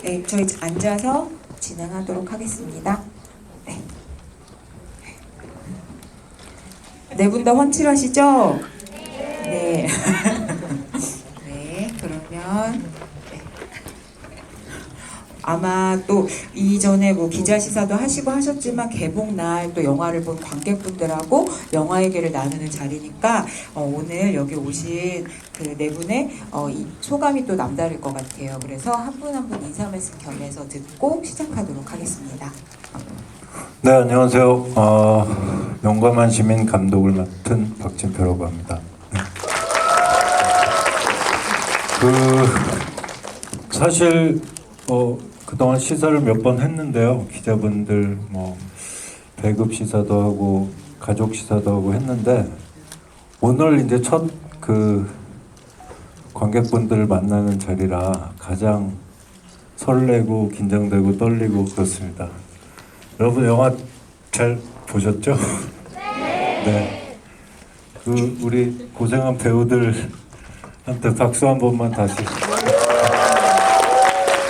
네, 저희 앉아서 진행하도록 하겠습니다. 네. 네 분 다 헌칠하시죠? 네. 네, 그러면 네. 아마 또 이전에 뭐 기자 시사도 하시고 하셨지만 개봉날 또 영화를 본 관객분들하고 영화 얘기를 나누는 자리니까 오늘 여기 오신 그 네 분의 이 소감이 또 남다를 것 같아요. 그래서 한 분 한 분 인사 말씀 겸해서 듣고 시작하도록 하겠습니다. 네, 안녕하세요. 용감한 시민 감독을 맡은 박진표라고 합니다. 사실 그동안 시사를 몇 번 했는데요. 기자분들 뭐 배급 시사도 하고 가족 시사도 하고 했는데 오늘 이제 첫 관객분들을 만나는 자리라 가장 설레고 긴장되고 떨리고 그렇습니다. 여러분 영화 잘 보셨죠? 네. 우리 고생한 배우들한테 박수 한 번만 다시.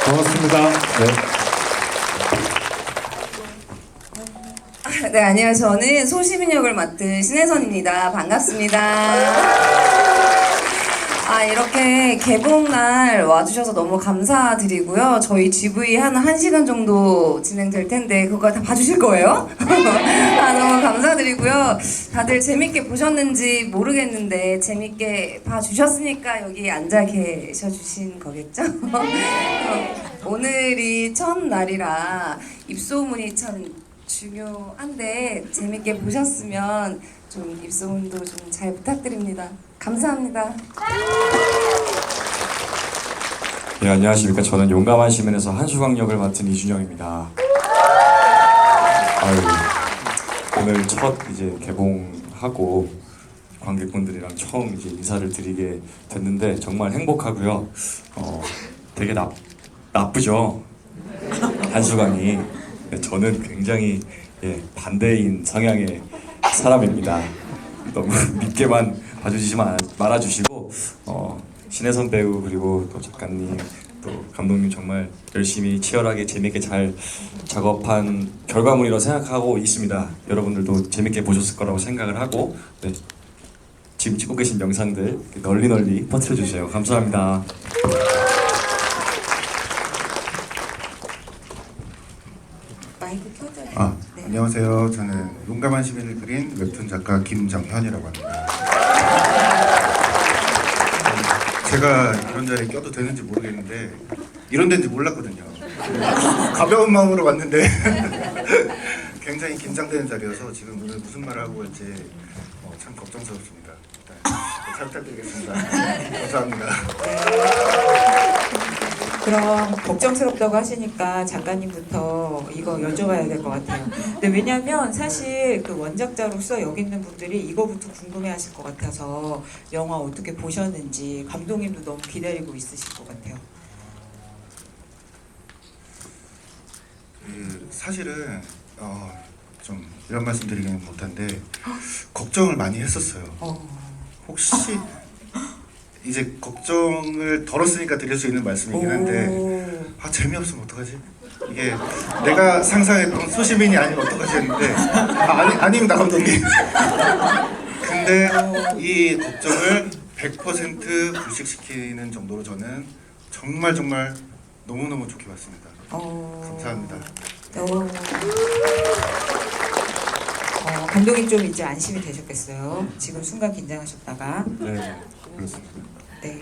고맙습니다. 네. 네, 안녕하세요. 저는 소시민 역을 맡은 신혜선입니다. 반갑습니다. 이렇게 개봉날 와주셔서 너무 감사드리고요. 저희 GV 한 1시간 정도 진행될 텐데 그거 다 봐주실 거예요? 너무 감사드리고요. 다들 재밌게 보셨는지 모르겠는데 재밌게 봐주셨으니까 여기 앉아 계셔 주신 거겠죠? 오늘이 첫날이라 입소문이 참 중요한데 재밌게 보셨으면 좀 입소문도 좀 잘 부탁드립니다. 감사합니다. 네, 안녕하십니까. 저는 용감한 시민에서 한수광 역을 맡은 이준영입니다. 오늘 첫 이제 개봉하고 관객분들이랑 처음 이제 인사를 드리게 됐는데 정말 행복하고요. 되게 나쁘죠. 한수광이. 저는 굉장히 반대인 성향의 사람입니다. 너무 믿게만 봐주시지 말아주시고 신혜선 배우 그리고 또 작가님 또 감독님 정말 열심히 치열하게 재밌게 잘 작업한 결과물이라고 생각하고 있습니다. 여러분들도 재밌게 보셨을 거라고 생각을 하고 지금 찍고 계신 영상들 널리 퍼뜨려 주세요. 감사합니다. 마이크 켜져요. 네. 안녕하세요. 저는 용감한 시민을 그린 웹툰 작가 김정현이라고 합니다. 제가 이런 자리에 껴도 되는지 모르겠는데 이런 데인지 몰랐거든요. 가벼운 마음으로 왔는데 굉장히 긴장되는 자리여서 지금 오늘 무슨 말을 하고 올지 참 걱정스럽습니다. 잘 부탁드리겠습니다. 감사합니다. 그럼 걱정스럽다고 하시니까 작가님부터 이거 여쭤봐야 될 것 같아요. 근데 왜냐면 사실 그 원작자로서 여기 있는 분들이 이거부터 궁금해하실 것 같아서 영화 어떻게 보셨는지 감독님도 너무 기다리고 있으실 것 같아요. 사실은 좀 이런 말씀 드리기는 못한데 걱정을 많이 했었어요. 혹시 이제 걱정을 덜었으니까 드릴 수 있는 말씀이긴 한데 재미없으면 어떡하지? 이게 내가 상상했던 소시민이 아니면 어떡하지 했는데 아닙니다 감독님. 근데 이 걱정을 100% 불식시키는 정도로 저는 정말 너무너무 좋게 봤습니다. 감사합니다. 감독님 좀 이제 안심이 되셨겠어요. 지금 순간 긴장하셨다가. 네, 그렇습니다. 네.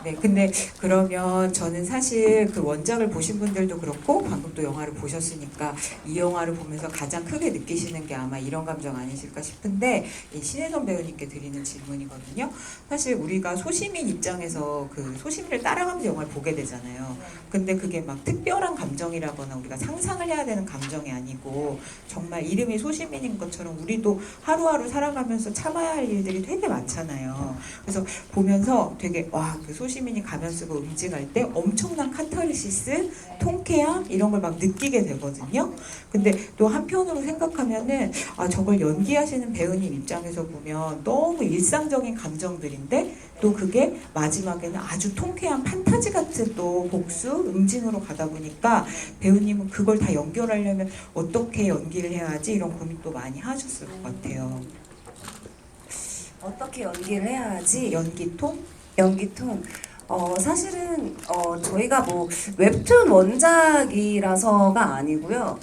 네, 근데 그러면 저는 사실 그 원작을 보신 분들도 그렇고 방금 또 영화를 보셨으니까 이 영화를 보면서 가장 크게 느끼시는 게 아마 이런 감정 아니실까 싶은데 이 신혜선 배우님께 드리는 질문이거든요. 사실 우리가 소시민 입장에서 그 소시민을 따라가면서 영화를 보게 되잖아요. 근데 그게 막 특별한 감정이라거나 우리가 상상을 해야 되는 감정이 아니고 정말 이름이 소시민인 것처럼 우리도 하루하루 살아가면서 참아야 할 일들이 되게 많잖아요. 그래서 보면서 되게 와, 그 소시민 소시민이 가면 쓰고 응징할 때 엄청난 카타르시스, 통쾌함 이런 걸 막 느끼게 되거든요. 근데 또 한편으로 생각하면은 저걸 연기하시는 배우님 입장에서 보면 너무 일상적인 감정들인데 또 그게 마지막에는 아주 통쾌한 판타지 같은 또 복수, 응징으로 가다 보니까 배우님은 그걸 다 연결하려면 어떻게 연기를 해야지 이런 고민도 많이 하셨을 것 같아요. 어떻게 연기를 해야 하지? 연기통? 연기통. 사실은 저희가 뭐 웹툰 원작이라서가 아니고요.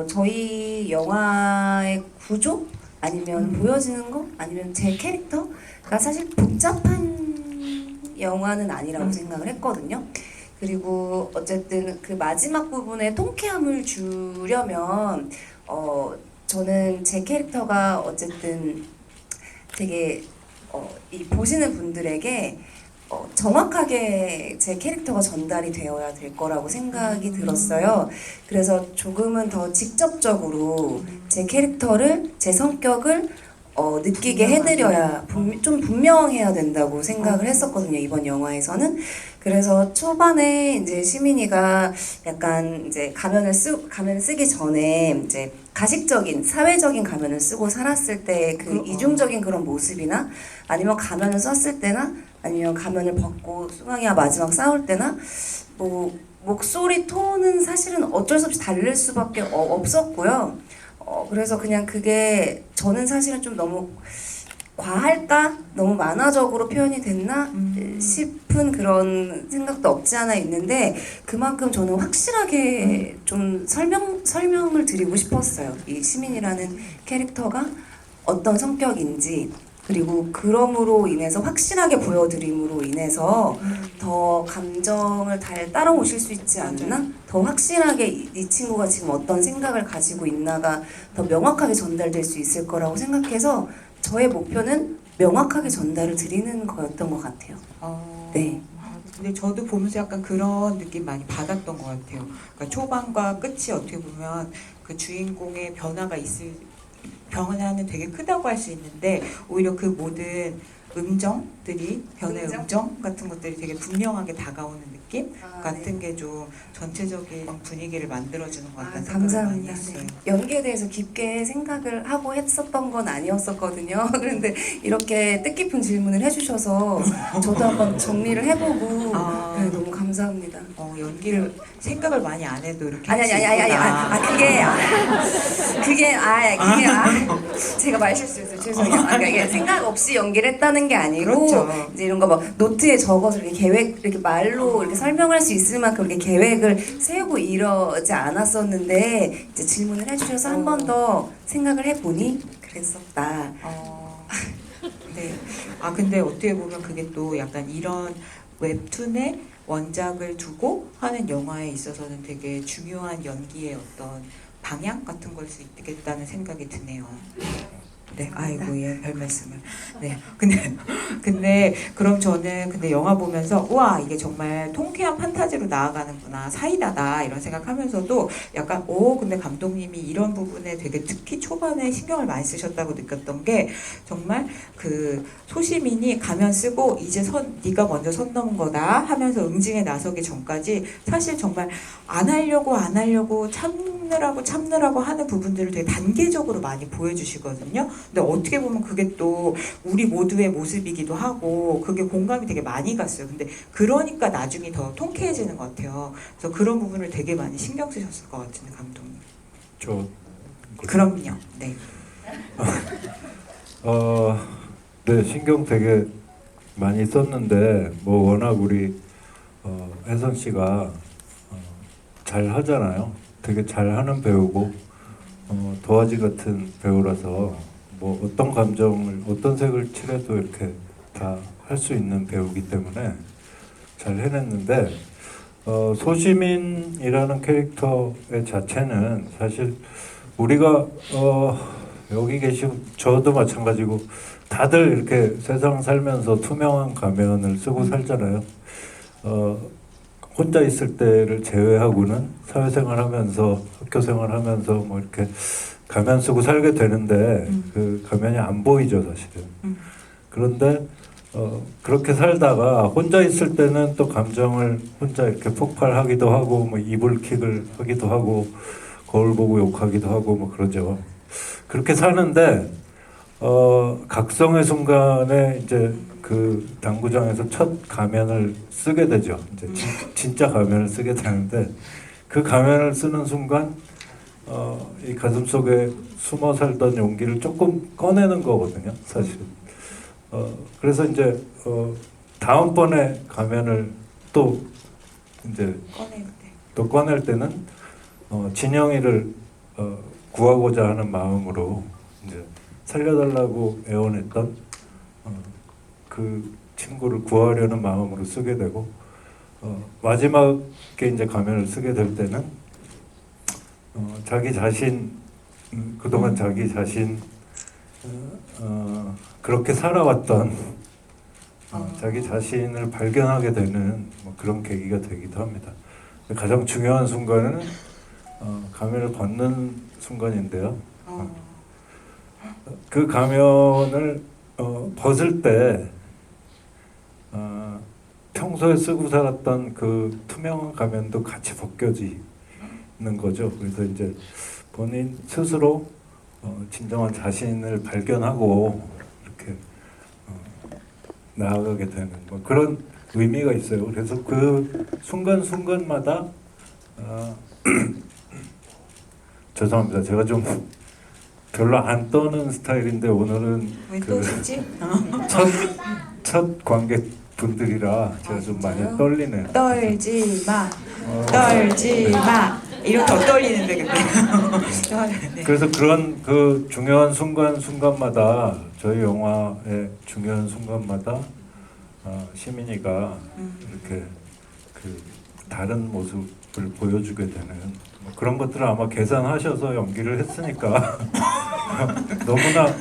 저희 영화의 구조 아니면 보여지는 거 아니면 제 캐릭터가 사실 복잡한 영화는 아니라고 생각을 했거든요. 그리고 어쨌든 그 마지막 부분에 통쾌함을 주려면 저는 제 캐릭터가 어쨌든 되게 이 보시는 분들에게 정확하게 제 캐릭터가 전달이 되어야 될 거라고 생각이 들었어요. 그래서 조금은 더 직접적으로 제 캐릭터를, 제 성격을 느끼게 해드려야 좀 분명해야 된다고 생각을 했었거든요, 이번 영화에서는. 그래서 초반에 이제 시민이가 약간 이제 가면을 쓰기 전에 이제 가식적인 사회적인 가면을 쓰고 살았을 때 그 이중적인 그런 모습이나 아니면 가면을 썼을 때나 아니면 가면을 벗고 수강이와 마지막 싸울 때나 뭐 목소리 톤은 사실은 어쩔 수 없이 다를 수밖에 없었고요. 그래서 그냥 그게 저는 사실은 좀 너무 과할까? 너무 만화적으로 표현이 됐나? 싶은 그런 생각도 없지 않아 있는데 그만큼 저는 확실하게 좀 설명을 드리고 싶었어요. 이 시민이라는 캐릭터가 어떤 성격인지 그리고 그럼으로 인해서 확실하게 보여드림으로 인해서 더 감정을 잘 따라오실 수 있지 않나? 더 확실하게 이 친구가 지금 어떤 생각을 가지고 있나가 더 명확하게 전달될 수 있을 거라고 생각해서 저의 목표는 명확하게 전달을 드리는 거였던 것 같아요. 네. 근데 저도 보면서 약간 그런 느낌 많이 받았던 것 같아요. 그러니까 초반과 끝이 어떻게 보면 그 주인공의 변화는 되게 크다고 할 수 있는데 오히려 그 모든 음정들이 변의 음정 같은 것들이 되게 분명하게 다가오는 느낌 같은 게 좀 전체적인 분위기를 만들어주는 것 같다는 생각을 많이 감사합니다. 했어요. 네. 연기에 대해서 깊게 생각을 하고 했었던 건 아니었었거든요. 그런데 이렇게 뜻깊은 질문을 해주셔서 저도 한번 정리를 해보고 네, 너무 감사합니다. 연기를 생각을 많이 안 해도 이렇게 아니 할 수 있구나. 그게 제가 말 실수했어요. 죄송해요. 그러니까 이게 생각 없이 연기를 했다는 게 아니고 그렇죠. 이제 이런 거 뭐 노트에 적어서 이렇게 이렇게 말로 이렇게 설명할 수 있을 만큼 이렇게 계획을 세우고 이러지 않았었는데 이제 질문을 해주셔서 한 번 더 생각을 해보니 그랬었다. 네. 근데 어떻게 보면 그게 또 약간 이런 웹툰의 원작을 두고 하는 영화에 있어서는 되게 중요한 연기의 어떤 방향 같은 걸 수 있겠다는 생각이 드네요. 네, 아이고 예, 별 말씀을. 네, 근데 그럼 저는 영화 보면서 우와 이게 정말 통쾌한 판타지로 나아가는구나 사이다다 이런 생각하면서도 약간 근데 감독님이 이런 부분에 되게 특히 초반에 신경을 많이 쓰셨다고 느꼈던 게 정말 그 소시민이 가면 쓰고 이제 네가 먼저 선 넘은 거다 하면서 응징에 나서기 전까지 사실 정말 안 하려고 참느라고 하는 부분들을 되게 단계적으로 많이 보여주시거든요. 근데 어떻게 보면 그게 또 우리 모두의 모습이기도 하고 그게 공감이 되게 많이 갔어요. 근데 그러니까 나중에 더 통쾌해지는 것 같아요. 그래서 그런 부분을 되게 많이 신경 쓰셨을 것 같은데 감독님. 그럼요. 네. 네, 신경 되게 많이 썼는데 뭐 워낙 우리 혜선 씨가 잘 하잖아요. 되게 잘하는 배우고 도화지 같은 배우라서 뭐 어떤 감정을 어떤 색을 칠해도 이렇게 다 할 수 있는 배우기 때문에 잘 해냈는데 소시민이라는 캐릭터의 자체는 사실 우리가 여기 계신 저도 마찬가지고 다들 이렇게 세상 살면서 투명한 가면을 쓰고 살잖아요. 혼자 있을 때를 제외하고는 사회생활하면서 학교생활하면서 뭐 이렇게 가면 쓰고 살게 되는데 그 가면이 안 보이죠 사실은. 그런데 그렇게 살다가 혼자 있을 때는 또 감정을 혼자 이렇게 폭발하기도 하고 뭐 이불킥을 하기도 하고 거울 보고 욕하기도 하고 뭐 그러죠. 그렇게 사는데 각성의 순간에 이제 그 당구장에서 첫 가면을 쓰게 되죠. 이제 진짜 가면을 쓰게 되는데 그 가면을 쓰는 순간 이 가슴 속에 숨어 살던 용기를 조금 꺼내는 거거든요, 사실. 그래서 이제 다음번에 가면을 또 이제 꺼낼 때. 또 꺼낼 때는 진영이를 구하고자 하는 마음으로 이제 살려달라고 애원했던 그 친구를 구하려는 마음으로 쓰게 되고 마지막에 이제 가면을 쓰게 될 때는 자기 자신 그동안 자기 자신 그렇게 살아왔던 자기 자신을 발견하게 되는 뭐 그런 계기가 되기도 합니다. 가장 중요한 순간은 가면을 벗는 순간인데요. 그 가면을 벗을 때 평소에 쓰고 살았던 그 투명한 가면도 같이 벗겨지는 거죠. 그래서 이제 본인 스스로 진정한 자신을 발견하고 이렇게 나아가게 되는 뭐 그런 의미가 있어요. 그래서 그 순간순간마다 죄송합니다. 제가 좀 별로 안 떠는 스타일인데 오늘은 왜 또 싶지? 첫 관객분들이라 제가 좀 많이 진짜요? 떨리네요. 떨지 마, 떨지 마. 이런 더 떨리는데 근데. 네. 그래서 그런 그 중요한 순간마다 저희 영화의 중요한 순간마다 시민이가 이렇게 그 다른 모습을 보여주게 되는 뭐 그런 것들을 아마 계산하셔서 연기를 했으니까 너무나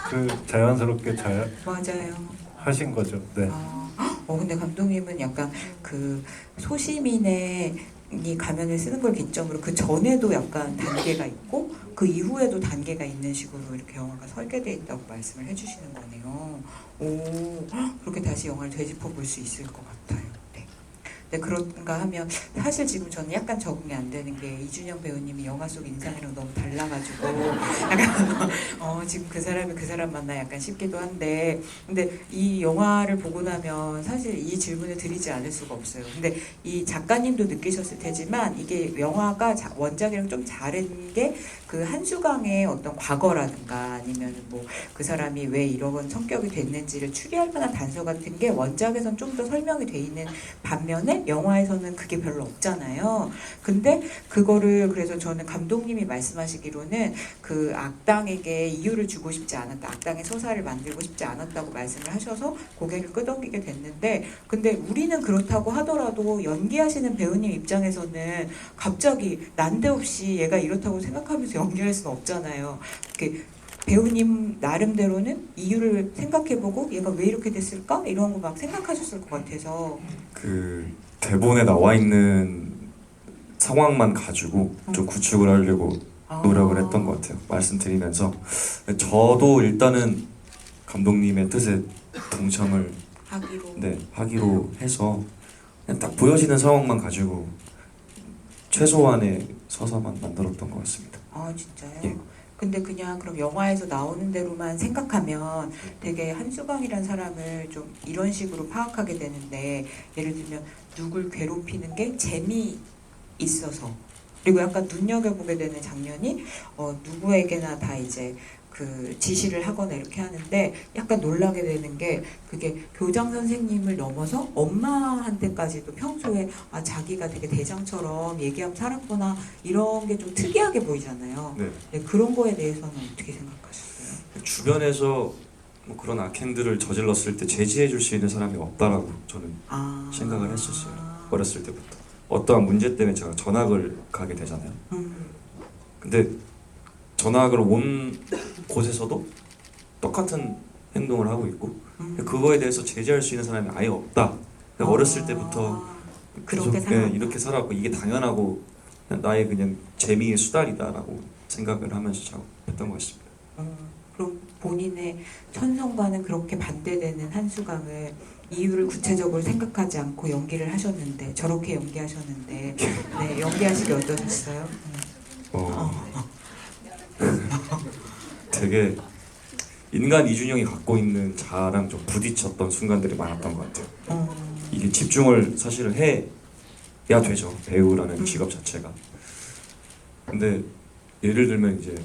그 자연스럽게 잘 맞아요. 하신 거죠. 네. 근데 감독님은 약간 그 소시민의 이 가면을 쓰는 걸 기점으로 그 전에도 약간 단계가 있고 그 이후에도 단계가 있는 식으로 이렇게 영화가 설계되어 있다고 말씀을 해주시는 거네요. 오, 그렇게 다시 영화를 되짚어 볼 수 있을 것 같아요. 네. 네, 그런가 하면 사실 지금 저는 약간 적응이 안 되는 게 이준영 배우님이 영화 속 인상이랑 너무 달라가지고 약간 지금 그 사람이 그 사람 맞나 약간 싶기도 한데 근데 이 영화를 보고 나면 사실 이 질문을 드리지 않을 수가 없어요. 근데 이 작가님도 느끼셨을 테지만 이게 영화가 원작이랑 좀 다른 게 그 한수강의 어떤 과거라든가 아니면 뭐 그 사람이 왜 이런 성격이 됐는지를 추리할 만한 단서 같은 게 원작에선 좀 더 설명이 돼 있는 반면에 영화에서는 그게 별로 없잖아요. 근데 그거를 그래서 저는 감독님이 말씀하시기로는 그 악당에게 이유를 주고 싶지 않았다. 악당의 서사를 만들고 싶지 않았다고 말씀을 하셔서 고개를 끄덕이게 됐는데 근데 우리는 그렇다고 하더라도 연기하시는 배우님 입장에서는 갑자기 난데없이 얘가 이렇다고 생각하면서 연기할 수는 없잖아요. 이렇게 배우님 나름대로는 이유를 생각해보고 얘가 왜 이렇게 됐을까? 이런 거 막 생각하셨을 것 같아서 그 대본에 나와 있는 상황만 가지고 좀 구축을 하려고 노력을 했던 것 같아요. 말씀드리면서 저도 일단은 감독님의 뜻에 동참을 하기로 해서 그냥 딱 보여지는 상황만 가지고 최소한의 서사만 만들었던 것 같습니다. 진짜요? 예. 근데 그냥 그럼 영화에서 나오는 대로만 생각하면 되게 한수강이란 사람을 좀 이런 식으로 파악하게 되는데 예를 들면 누굴 괴롭히는 게 재미있어서 그리고 약간 눈여겨보게 되는 장면이 누구에게나 다 이제 그 지시를 하거나 이렇게 하는데 약간 놀라게 되는 게 그게 교장 선생님을 넘어서 엄마한테까지도 평소에 자기가 되게 대장처럼 얘기하면 살았구나 이런 게 좀 특이하게 보이잖아요. 네. 네, 그런 거에 대해서는 어떻게 생각하셨어요? 주변에서 뭐 그런 악행들을 저질렀을 때 제지해 줄 수 있는 사람이 없다라고 저는 생각을 했었어요. 어렸을 때부터 어떠한 문제 때문에 제가 전학을 가게 되잖아요. 근데 전학을 온 곳에서도 똑같은 행동을 하고 있고 그거에 대해서 제지할 수 있는 사람이 아예 없다. 어렸을 때부터 그렇게 계속 이렇게 살았고 이게 당연하고 나의 그냥 재미의 수단이다라고 생각을 하면서 작업했던 것 같습니다. 그럼 본인의 천성과는 그렇게 반대되는 한수강을 이유를 구체적으로 생각하지 않고 연기를 하셨는데 저렇게 연기하셨는데 네, 연기하시기 어떠셨어요? 되게 인간 이준영이 갖고 있는 자아랑 좀 부딪혔던 순간들이 많았던 것 같아요. 이게 집중을 사실은 해야 되죠, 배우라는 직업 자체가. 근데 예를 들면 이제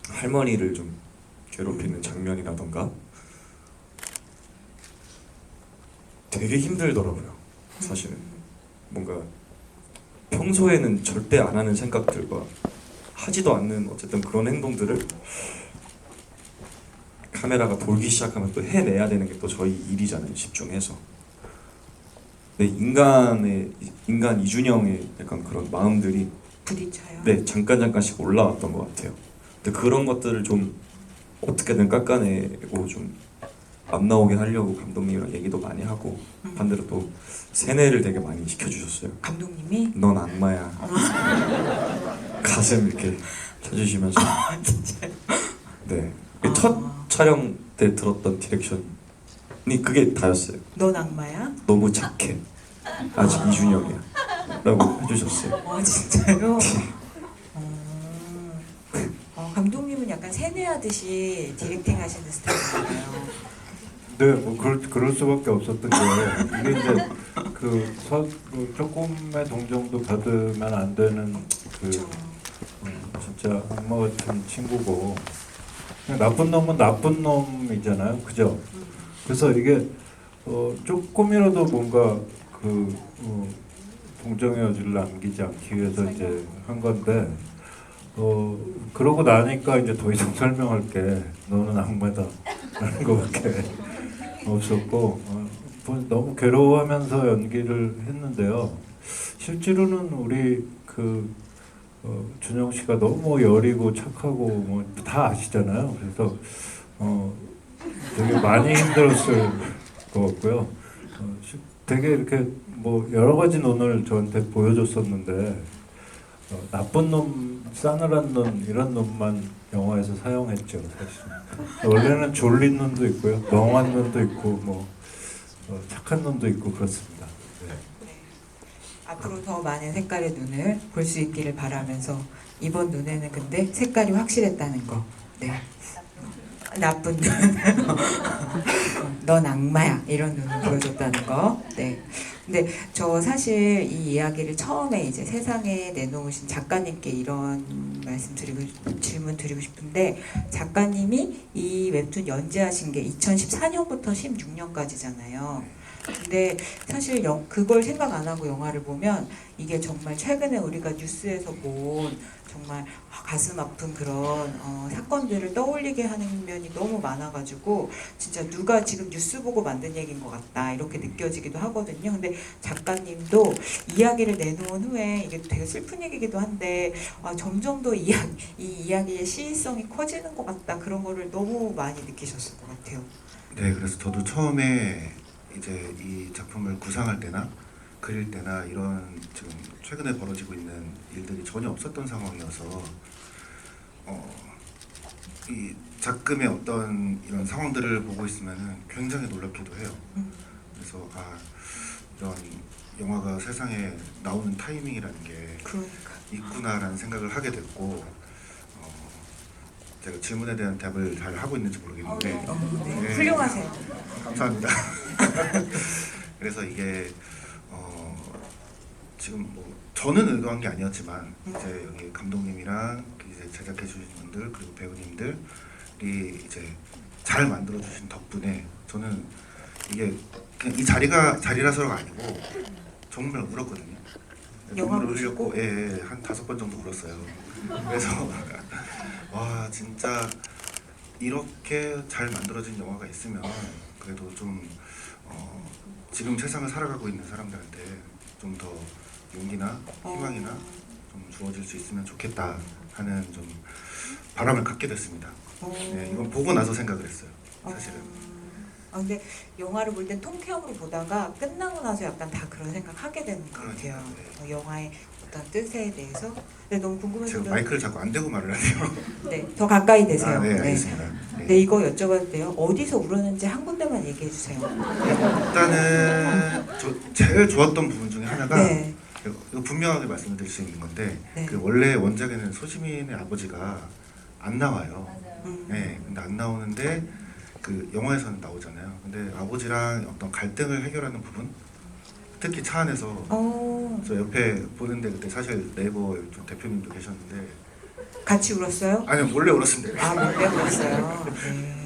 할머니를 좀 괴롭히는 장면이라던가 되게 힘들더라고요. 사실은 뭔가 평소에는 절대 안 하는 생각들과 하지도 않는 어쨌든 그런 행동들을 카메라가 돌기 시작하면 또 해내야 되는 게 또 저희 일이잖아요, 집중해서. 근데 인간 이준영의 약간 그런 마음들이 부딪혀요? 네, 잠깐씩 올라왔던 것 같아요. 근데 그런 것들을 좀 어떻게든 깎아내고 좀 안 나오게 하려고 감독님이랑 얘기도 많이 하고 반대로 또 세뇌를 되게 많이 시켜주셨어요. 감독님이? 넌 악마야. 가슴 이렇게 쳐주시면서. 네. 첫 촬영 때 들었던 디렉션이 그게 다였어요. 넌 악마야? 너무 착해. 아직 이준영이야. 라고 해주셨어요. 진짜요? 감독님은 약간 세뇌하듯이 디렉팅 하시는 스타일이잖아요. 네, 뭐 그럴 수밖에 없었던 게 이게 이제 그 조금의 동정도 받으면 안 되는 그 진짜 악마 같은 친구고 그냥 나쁜 놈은 나쁜 놈이잖아요, 그죠? 그래서 이게 조금이라도 뭔가 그 동정의 여지를 남기지 않기 위해서 이제 한 건데 그러고 나니까 이제 더 이상 설명할 게 너는 악마다 라는 거밖에 없었고 너무 괴로워하면서 연기를 했는데요. 실제로는 우리 준영 씨가 너무 여리고 착하고 뭐 다 아시잖아요. 그래서 되게 많이 힘들었을 것 같고요. 되게 이렇게 뭐 여러 가지 눈을 저한테 보여줬었는데 나쁜 놈, 싸늘한 눈 이런 눈만 영화에서 사용했죠, 사실. 원래는 졸린 눈도 있고요, 멍한 눈도 있고 뭐 착한 눈도 있고 그렇습니다. 네. 앞으로 더 많은 색깔의 눈을 볼 수 있기를 바라면서 이번 눈에는 근데 색깔이 확실했다는 거. 네. 나쁜 눈. 넌 악마야. 이런 눈을 보여줬다는 거. 네. 근데 저 사실 이 이야기를 처음에 이제 세상에 내놓으신 작가님께 이런 질문 드리고 싶은데 작가님이 이 웹툰 연재하신 게 2014년부터 16년까지잖아요. 근데 사실 그걸 생각 안 하고 영화를 보면 이게 정말 최근에 우리가 뉴스에서 본 정말 가슴 아픈 그런 사건들을 떠올리게 하는 면이 너무 많아가지고 진짜 누가 지금 뉴스 보고 만든 얘기인 것 같다 이렇게 느껴지기도 하거든요. 근데 작가님도 이야기를 내놓은 후에 이게 되게 슬픈 얘기기도 한데 점점 더 이 이야기의 시의성이 커지는 것 같다 그런 거를 너무 많이 느끼셨을 것 같아요. 네, 그래서 저도 처음에 이제 이 작품을 구상할 때나 그릴 때나 이런 지금 최근에 벌어지고 있는 일들이 전혀 없었던 상황이어서 이 작금의 어떤 이런 상황들을 보고 있으면은 굉장히 놀랍기도 해요. 그래서 이런 영화가 세상에 나오는 타이밍이라는 게 그러니까. 있구나라는 생각을 하게 됐고 제가 질문에 대한 답을 잘 하고 있는지 모르겠는데 네. 네. 훌륭하세요. 감사합니다. 그래서 이게 지금 뭐 저는 의도한 게 아니었지만 이제 여기 감독님이랑 이제 제작해 주신 분들 그리고 배우님들이 이제 잘 만들어 주신 덕분에 저는 이게 그냥 이 자리라서가 아니고 정말 울었거든요. 눈물을 흘렸고 한 5번 정도 울었어요. 그래서 와 진짜 이렇게 잘 만들어진 영화가 있으면 그래도 좀 지금 세상을 살아가고 있는 사람들한테 좀 더 용기나 희망이나 좀 주어질 수 있으면 좋겠다 하는 좀 바람을 갖게 됐습니다. 네, 이건 보고 나서 생각을 했어요. 사실은. 근데 영화를 볼 땐 통쾌함으로 보다가 끝나고 나서 약간 다 그런 생각 하게 되는 것 같아요. 영화의 어떤 뜻에 대해서. 근데 너무 궁금해서 제가 그런- 마이크를 자꾸 안 대고 말을 하네요. 네, 더 가까이 대세요. 아, 네, 네. 알겠습니다. 네. 네, 이거 여쭤봐도 돼요? 어디서 울었는지 한 군데만 얘기해 주세요. 일단은 제일 좋았던 부분 중에 하나가 네. 이거 분명하게 말씀드릴 수 있는 건데 네. 그 원래 원작에는 소시민의 아버지가 안 나와요. 음. 네, 근데 안 나오는데 그 영화에서는 나오잖아요. 근데 아버지랑 어떤 갈등을 해결하는 부분, 특히 차 안에서 저 옆에 보는데 그때 사실 네이버 좀 대표님도 계셨는데 같이 울었어요? 아니요 몰래 울었습니다. 아, 몰래 울었어요. 네.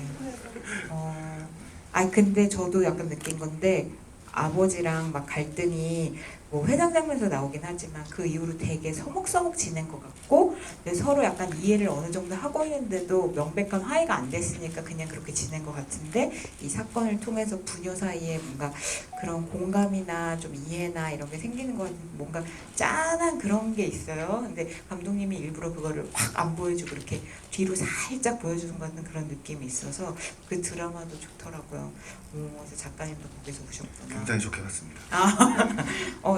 아니 근데 저도 약간 느낀 건데 아버지랑 막 갈등이 뭐 회상 장면에서 나오긴 하지만 그 이후로 되게 서먹서먹 지낸 것 같고 근데 서로 약간 이해를 어느 정도 하고 있는데도 명백한 화해가 안 됐으니까 그냥 그렇게 지낸 것 같은데 이 사건을 통해서 부녀 사이에 뭔가 그런 공감이나 좀 이해나 이런 게 생기는 것 같은 뭔가 짠한 그런 게 있어요. 근데 감독님이 일부러 그거를 확 안 보여주고 이렇게 뒤로 살짝 보여주는 것 같은 그런 느낌이 있어서 그 드라마도 좋더라고요. 그래서 작가님도 거기서 오셨구나. 굉장히 좋게 봤습니다.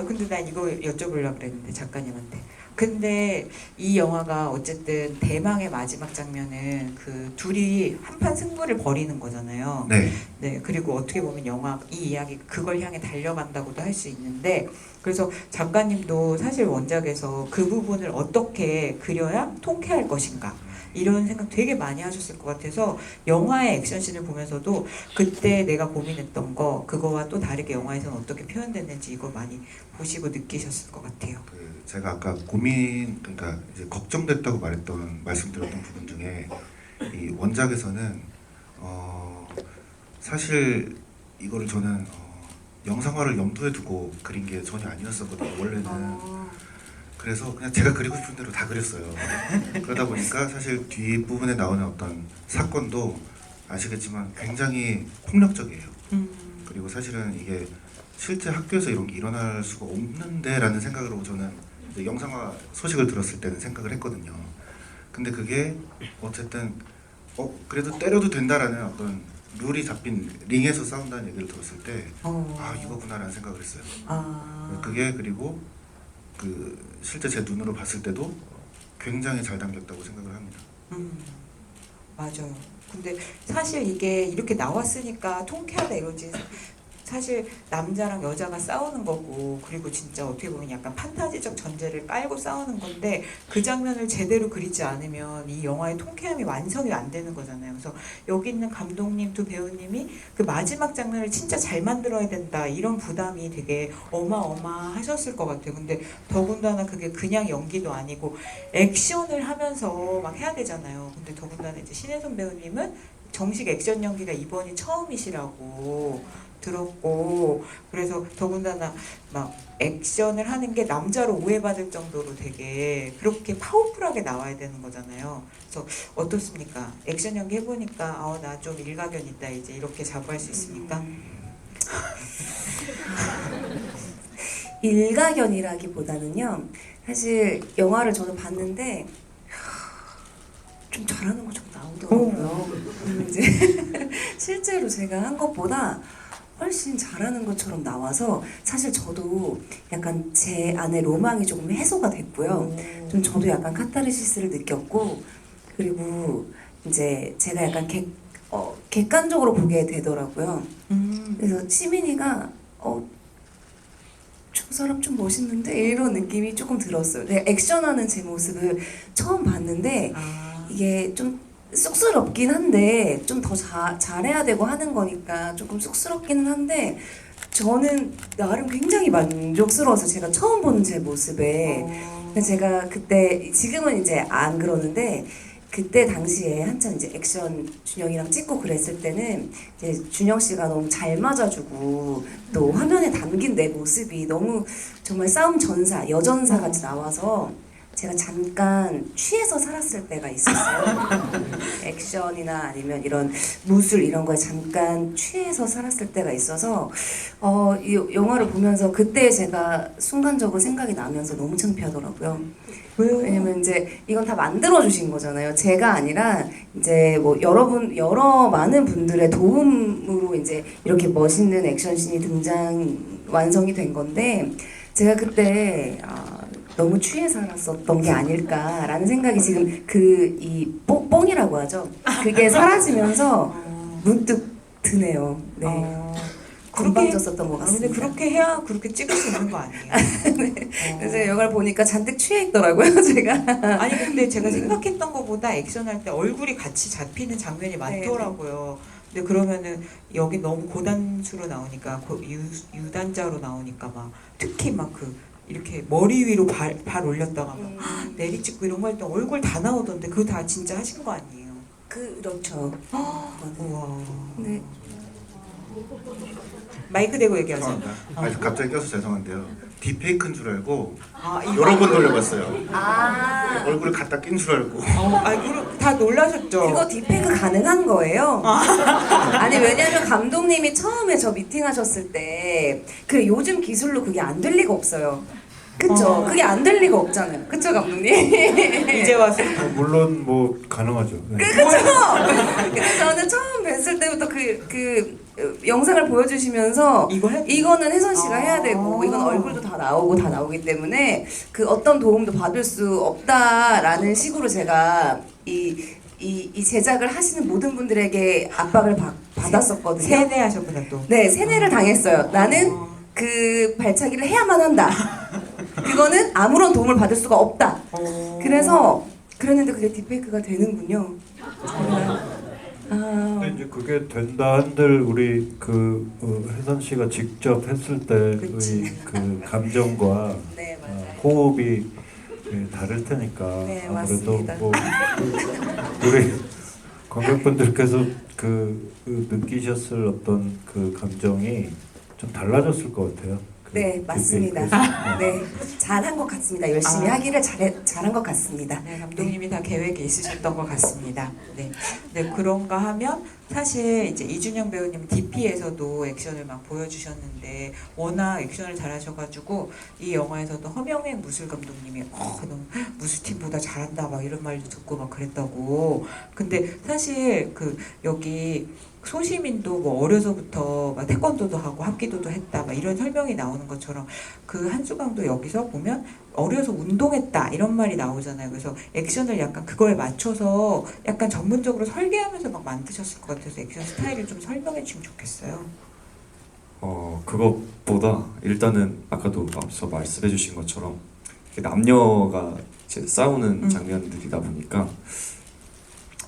근데 난 이거 여쭤보려고 그랬는데 작가님한테. 근데 이 영화가 어쨌든 대망의 마지막 장면은 그 둘이 한판 승부를 벌이는 거잖아요. 네. 네, 그리고 어떻게 보면 영화 이 이야기 그걸 향해 달려간다고도 할 수 있는데 그래서 작가님도 사실 원작에서 그 부분을 어떻게 그려야 통쾌할 것인가 이런 생각 되게 많이 하셨을 것 같아서 영화의 액션씬을 보면서도 그때 내가 고민했던 거 그거와 또 다르게 영화에서는 어떻게 표현됐는지 이거 많이 보시고 느끼셨을 것 같아요. 그 제가 아까 그러니까 이제 걱정됐다고 말씀드렸던 부분 중에 이 원작에서는 사실 이거를 저는 영상화를 염두에 두고 그린 게 전혀 아니었었거든요. 원래는. 그래서 그냥 제가 그리고 싶은 대로 다 그렸어요. 그러다 보니까 사실 뒷부분에 나오는 어떤 사건도 아시겠지만 굉장히 폭력적이에요. 그리고 사실은 이게 실제 학교에서 이런 게 일어날 수가 없는데 라는 생각으로 저는 이제 영상화 소식을 들었을 때는 생각을 했거든요. 근데 그게 어쨌든 그래도 때려도 된다라는 어떤 룰이 잡힌 링에서 싸운다는 얘기를 들었을 때 이거구나라는 생각을 했어요. 그게 그리고 그 실제 제 눈으로 봤을 때도 굉장히 잘 담겼다고 생각을 합니다. 맞아요. 근데 사실 이게 이렇게 나왔으니까 통쾌하다 이러지 사실 남자랑 여자가 싸우는 거고 그리고 진짜 어떻게 보면 약간 판타지적 전제를 깔고 싸우는 건데 그 장면을 제대로 그리지 않으면 이 영화의 통쾌함이 완성이 안 되는 거잖아요. 그래서 여기 있는 감독님 두 배우님이 그 마지막 장면을 진짜 잘 만들어야 된다 이런 부담이 되게 어마어마하셨을 것 같아요. 근데 더군다나 그게 그냥 연기도 아니고 액션을 하면서 막 해야 되잖아요. 근데 더군다나 이제 신혜선 배우님은 정식 액션 연기가 이번이 처음이시라고 들었고 그래서 더군다나 막 액션을 하는 게 남자로 오해받을 정도로 되게 그렇게 파워풀하게 나와야 되는 거잖아요. 그래서 어떻습니까? 액션 연기 해보니까 나 좀 일가견 있다 이제 이렇게 자부할 수 있습니까? 일가견이라기보다는요. 사실 영화를 저는 봤는데 좀 잘하는 거 좀 나오더라고요. 이제 실제로 제가 한 것보다 훨씬 잘하는 것처럼 나와서 사실 저도 약간 제 안에 로망이 조금 해소가 됐고요. 좀 저도 약간 카타르시스를 느꼈고 그리고 이제 제가 약간 객관적으로 보게 되더라고요. 그래서 치민이가 저 사람 좀 멋있는데 이런 느낌이 조금 들었어요. 내가 액션하는 제 모습을 처음 봤는데 이게 좀 쑥스럽긴 한데 좀 더 잘해야 되고 하는 거니까 조금 쑥스럽기는 한데 저는 나름 굉장히 만족스러워서 제가 처음 보는 제 모습에 근데 제가 그때 지금은 이제 안 그러는데 그때 당시에 한참 이제 액션 준영이랑 찍고 그랬을 때는 이제 준영 씨가 너무 잘 맞아주고 또 화면에 담긴 내 모습이 너무 정말 싸움 전사, 여전사 같이 나와서 제가 잠깐 취해서 살았을 때가 있었어요. 액션이나 아니면 이런 무술 이런 거에 잠깐 취해서 살았을 때가 있어서 이 영화를 보면서 그때 제가 순간적으로 생각이 나면서 너무 창피하더라고요. 왜요? 왜냐면 이제 이건 다 만들어 주신 거잖아요. 제가 아니라 이제 뭐 여러 많은 분들의 도움으로 이제 이렇게 멋있는 액션씬이 완성이 된 건데 제가 그때 너무 취해 살았었던 게 아닐까라는 생각이 지금 이 뽕이라고 하죠. 그게 사라지면서 문득 드네요. 네. 건방졌었던 것 근데 같습니다. 그렇게 해야 그렇게 찍을 수 있는 거 아니에요? 그래서 영화를 보니까 잔뜩 취해 있더라고요, 제가. 아니 근데 제가 생각했던 것보다 액션할 때 얼굴이 같이 잡히는 장면이 많더라고요. 근데 그러면은 여기 너무 고단수로 나오니까 유단자로 나오니까 막 특히 막 이렇게 머리 위로 발 올렸다가 막 내리찍고 이런 거 할 때 얼굴 다 나오던데 그거 다 진짜 하신 거 아니에요? 그렇죠. 우와. 네. 마이크 대고 얘기하세요. 죄송합니다. 아니, 갑자기 껴서 죄송한데요. 딥페이크인 줄 알고 이거- 여러 번 돌려봤어요. 얼굴을 갖다 낀 줄 알고. 그럼 다 놀라셨죠? 그거 딥페이크 가능한 거예요? 아니 왜냐면 감독님이 처음에 저 미팅하셨을 때 그 요즘 기술로 그게 안 될 리가 없어요. 그쵸? 그게 안 될 리가 없잖아요. 그쵸 감독님? 이제 와서 물론 뭐 가능하죠. 네. 그쵸? 근데 저는 처음 뵀을 때부터 그 영상을 보여주시면서 이거는 혜선 씨가 해야 되고 이건 얼굴도 다 나오기 때문에 그 어떤 도움도 받을 수 없다라는 식으로 제가 이 제작을 하시는 모든 분들에게 압박을 받았었거든요. 세뇌하셨구나 또. 네, 세뇌를 당했어요. 나는 그 발차기를 해야만 한다. 그거는 아무런 도움을 받을 수가 없다. 그래서 그랬는데 그게 딥페이크가 되는군요. 근데 이제 그게 된다 한들 우리 혜선 씨가 직접 했을 때의 그 감정과 네, 맞아요. 호흡이 다를 테니까 네, 아무래도 맞습니다. 뭐 우리 관객분들께서 느끼셨을 어떤 그 감정이 좀 달라졌을 것 같아요. 네, 맞습니다. 딥페이크에서. 네, 잘한 것 같습니다. 열심히 하기를 잘한 것 같습니다. 네, 감독님이 다 계획이 있으셨던 것 같습니다. 네. 네, 그런가 하면 사실 이제 이준영 배우님 DP에서도 액션을 막 보여주셨는데 워낙 액션을 잘하셔가지고 이 영화에서도 허명행 무술 감독님이 너무 무술팀보다 잘한다 막 이런 말도 듣고 막 그랬다고. 근데 사실 여기 소시민도 뭐 어려서부터 막 태권도도 하고 합기도도 했다 막 이런 설명이 나오는 것처럼 한수강도 여기서 보면 어려서 운동했다 이런 말이 나오잖아요. 그래서 액션을 약간 그거에 맞춰서 약간 전문적으로 설계하면서 막 만드셨을 것 같아서 액션 스타일을 좀 설명해 주시면 좋겠어요. 그것보다 일단은 아까도 앞서 말씀해 주신 것처럼 남녀가 이제 싸우는 장면들이다 보니까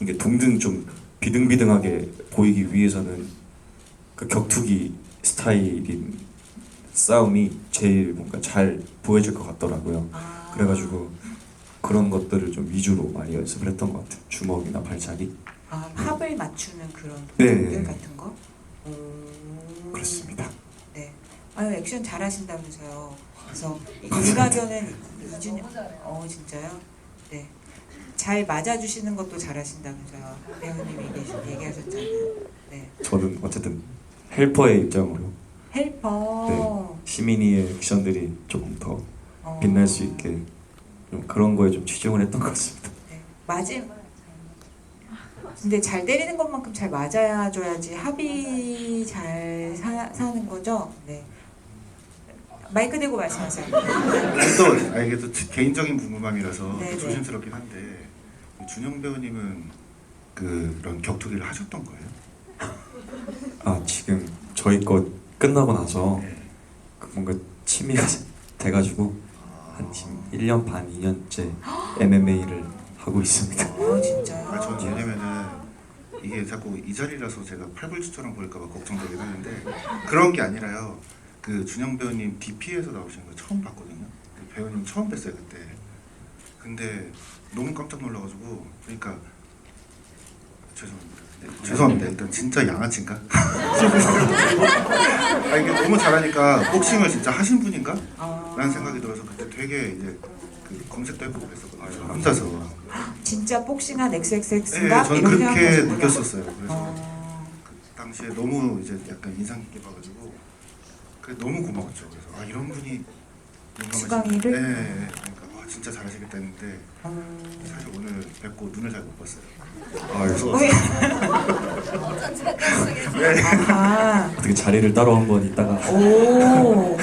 이게 동등 좀 비등비등하게 보이기 위해서는 그 격투기 스타일인 싸움이 제일 뭔가 잘 보여질 것 같더라고요. 그래가지고 그런 것들을 좀 위주로 많이 연습을 했던 것 같아요. 주먹이나 발차기. 합을 맞추는 그런 네. 동작들 같은 거? 그렇습니다. 네. 액션 잘하신다면서요. 그래서 일가견은 이준영 진짜요? 네. 잘 맞아주시는 것도 잘하신다면서요. 배우님이 얘기하셨잖아요. 네. 저는 어쨌든 헬퍼의 입장으로 헬퍼. 시민이의 액션들이 조금 더 빛날 수 있게 좀 그런 거에 좀 치중을 했던 것 같습니다. 네. 근데 잘 때리는 것만큼 잘 맞아줘야지 합이 잘 사는 거죠. 네. 마이크 대고 말씀하세요. 이게 또 개인적인 궁금함이라서 네네. 조심스럽긴 한데 준영 배우님은 그런 격투기를 하셨던 거예요? 지금 저희 거 끝나고 나서 네. 뭔가 취미가 돼가지고 한 지금 1년 반, 2년째 MMA를 하고 있습니다. 진짜요? 저는 왜냐면은 이게 자꾸 이 자리라서 제가 팔불출처럼 보일까봐 걱정되긴 하는데 그런 게 아니라요. 준영 배우님 DP에서 나오시는 거 처음 봤거든요. 배우님 처음 뵀어요 그때. 근데 너무 깜짝 놀라가지고 그러니까 죄송합니다. 네, 죄송합니다. 일단 진짜 양아치인가? 이게 너무 잘하니까 복싱을 진짜 하신 분인가? 라는 생각이 들어서 그때 되게 이제 그 검색도 해보고 그랬었거든요. 혼자서. 진짜 복싱한 네, XXX인가? 저는 이런 그렇게 생각하셨구나. 느꼈었어요. 그래서 어. 그 당시에 너무 이제 약간 인상 깊게 봐가지고 그 너무 고마웠죠. 그래서 아 이런 분이 수강이를? 네, 그러니까 와, 진짜 잘하시겠다 했는데 어. 사실 오늘 뵙고 눈을 잘 못 봤어요. 그래서 왜? 아하. 어떻게 자리를 따로 한번 있다가 오.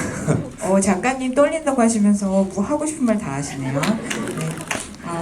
작가님 떨린다고 하시면서 뭐 하고 싶은 말 다 하시네요.